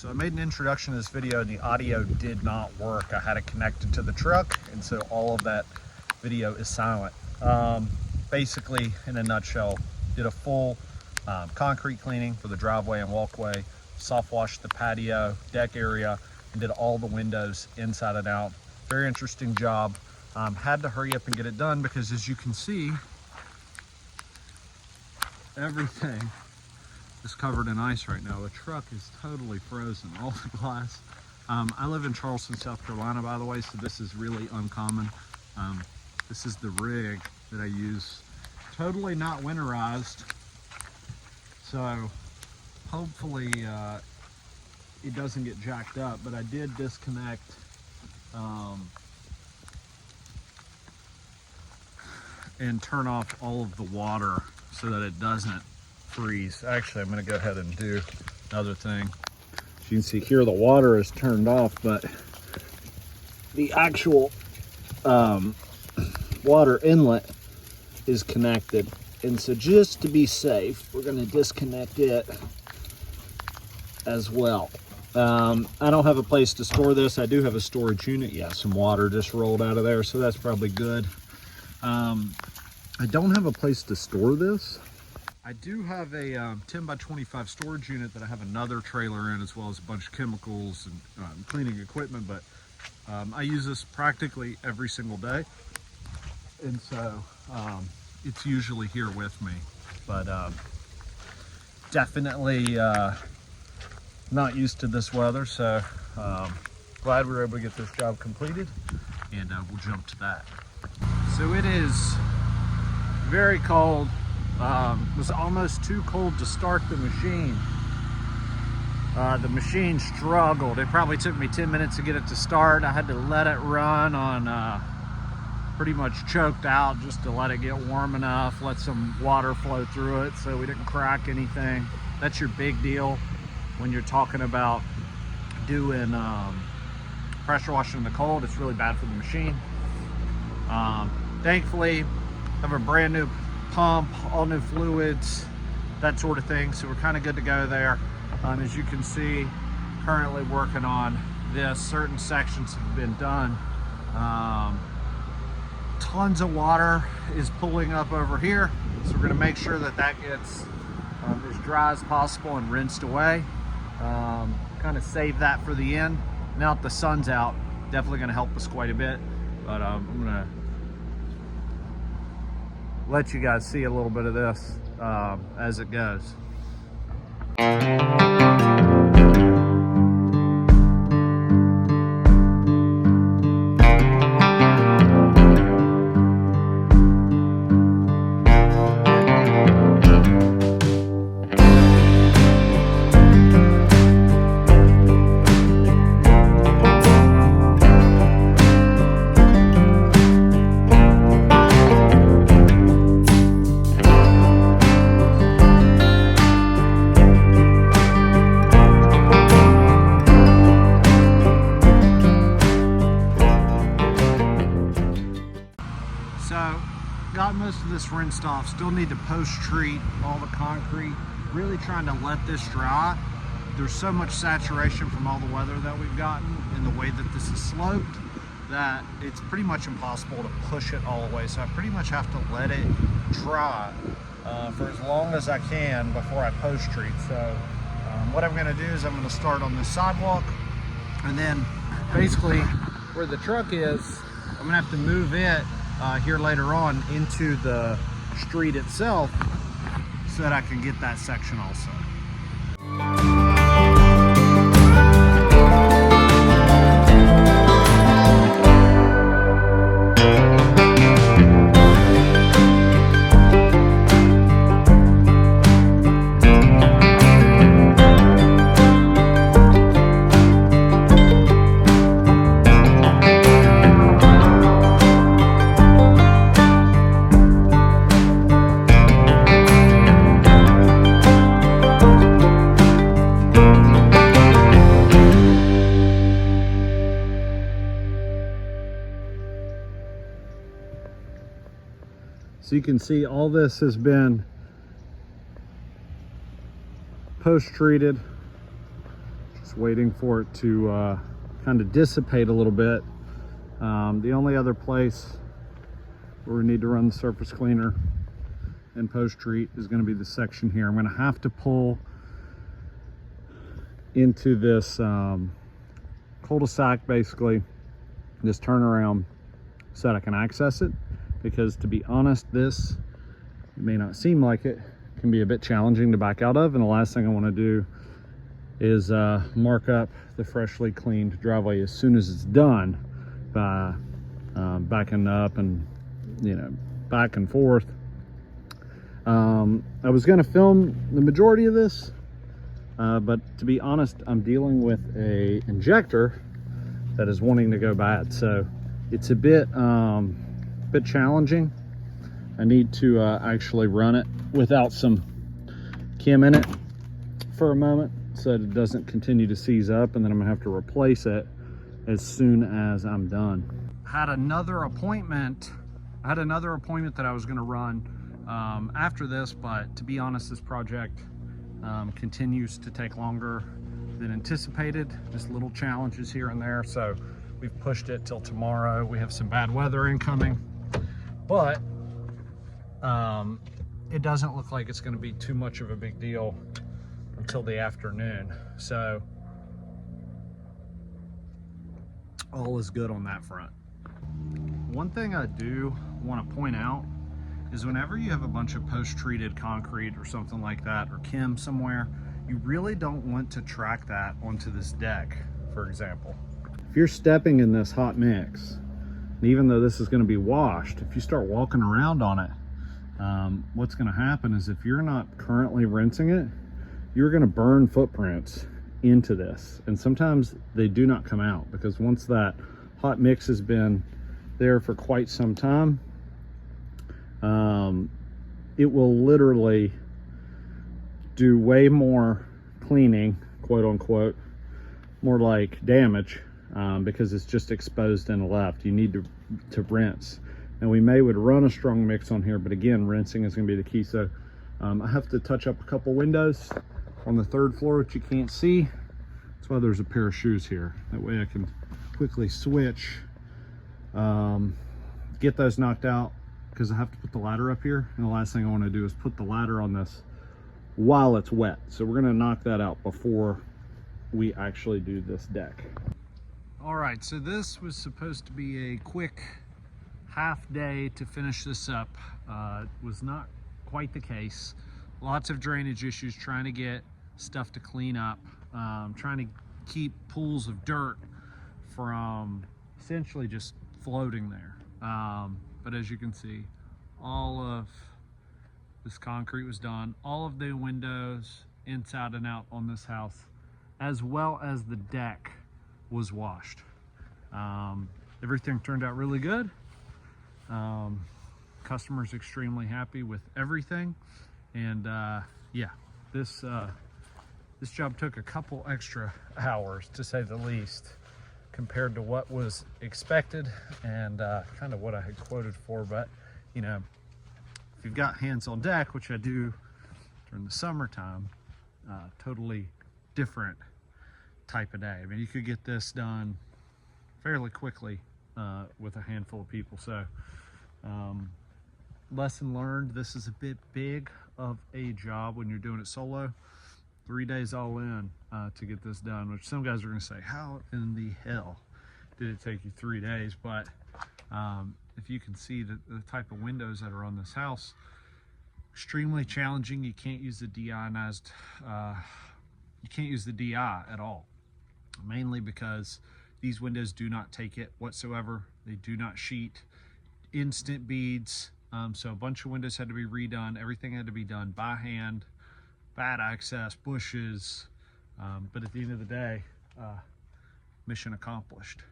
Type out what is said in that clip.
So I made an introduction to this video and the audio did not work. I had it connected to the truck, and so all of that video is silent. Basically, in a nutshell, did a full concrete cleaning for the driveway and walkway, soft washed the patio, deck area, and did all the windows inside and out. Very interesting job. Had to hurry up and get it done because, as you can see, everything is covered in ice right now. The truck is totally frozen, all the glass. I live in Charleston, South Carolina, by the way, so this is really uncommon. This is the rig that I use. Totally not winterized, so hopefully it doesn't get jacked up, but I did disconnect and turn off all of the water so that it doesn't freeze. Actually, I'm going to go ahead and do another thing. As you can see here, the water is turned off, but the actual water inlet is connected. And so just to be safe, we're going to disconnect it as well. I don't have a place to store this. I do have a storage unit. Yeah, some water just rolled out of there, so that's probably good. I don't have a place to store this. I do have a 10 by 25 storage unit that I have another trailer in, as well as a bunch of chemicals and cleaning equipment, but I use this practically every single day, and so it's usually here with me, but definitely not used to this weather, so glad we were able to get this job completed, and we'll jump to that. So it is very cold. It was almost too cold to start the machine. The machine struggled. It probably took me 10 minutes to get it to start. I had to let it run on pretty much choked out just to let it get warm enough, let some water flow through it so we didn't crack anything. That's your big deal when you're talking about doing pressure washing in the cold. It's really bad for the machine. Thankfully, I have a brand new pump, all new fluids, that sort of thing, so we're kind of good to go there. As you can see, currently working on this. Certain sections have been done. Tons of water is pulling up over here, so we're going to make sure that that gets as dry as possible and rinsed away. Kind of save that for the end. Now that the sun's out, definitely going to help us quite a bit, but I'm going to let you guys see a little bit of this as it goes. Got most of this rinsed off. Still need to post-treat all the concrete. Really trying to let this dry. There's so much saturation from all the weather that we've gotten and the way that this is sloped that it's pretty much impossible to push it all the way. So I pretty much have to let it dry for as long as I can before I post-treat. So what I'm gonna do is I'm gonna start on this sidewalk, and then basically where the truck is, I'm gonna have to move it here later on into the street itself so that I can get that section also. So you can see all this has been post-treated. Just waiting for it to kind of dissipate a little bit. The only other place where we need to run the surface cleaner and post treat is going to be the section here. I'm going to have to pull into this cul-de-sac, basically this turnaround, so that I can access it, because to be honest, this, it may not seem like it, can be a bit challenging to back out of, and the last thing I want to do is mark up the freshly cleaned driveway as soon as it's done by backing up and, you know, back and forth. I was going to film the majority of this, but to be honest, I'm dealing with a injector that is wanting to go bad, so it's a bit challenging. I need to actually run it without some Kim in it for a moment, so that it doesn't continue to seize up, and then I'm gonna have to replace it as soon as I'm done. I had another appointment that I was gonna run after this, but to be honest, this project continues to take longer than anticipated. Just little challenges here and there, so we've pushed it till tomorrow. We have some bad weather incoming, but it doesn't look like it's going to be too much of a big deal until the afternoon, so all is good on that front. One thing I do want to point out is whenever you have a bunch of post-treated concrete or something like that, or Kim somewhere, you really don't want to track that onto this deck, for example. If you're stepping in this hot mix, and even though this is going to be washed, if you start walking around on it, what's going to happen is if you're not currently rinsing it, you're going to burn footprints into this, and sometimes they do not come out, because once that hot mix has been there for quite some time, it will literally do way more cleaning, quote unquote, more like damage, because it's just exposed and left. You need to rinse. And we would run a strong mix on here, but again, rinsing is going to be the key. So I have to touch up a couple windows on the third floor, which you can't see. That's why there's a pair of shoes here. That way I can quickly switch, get those knocked out, because I have to put the ladder up here. And the last thing I want to do is put the ladder on this while it's wet. So we're going to knock that out before we actually do this deck. All right, so this was supposed to be a quick half day to finish this up. It was not quite the case. Lots of drainage issues, trying to get stuff to clean up, trying to keep pools of dirt from essentially just floating there. But as you can see, all of this concrete was done. All of the windows inside and out on this house, as well as the deck, was washed. Everything turned out really good. Customers extremely happy with everything, and yeah, this job took a couple extra hours, to say the least, compared to what was expected and kind of what I had quoted for. But you know, if you've got hands on deck, which I do during the summertime, totally different type of day. I mean, you could get this done fairly quickly with a handful of people. So lesson learned, this is a bit big of a job when you're doing it solo. 3 days all in to get this done, which some guys are going to say, how in the hell did it take you 3 days? But if you can see the type of windows that are on this house, extremely challenging. You can't use the deionized, you can't use the DI at all, mainly because these windows do not take it whatsoever. They do not sheet. Instant beads. So a bunch of windows had to be redone. Everything had to be done by hand. Bad access, bushes. But at the end of the day, mission accomplished.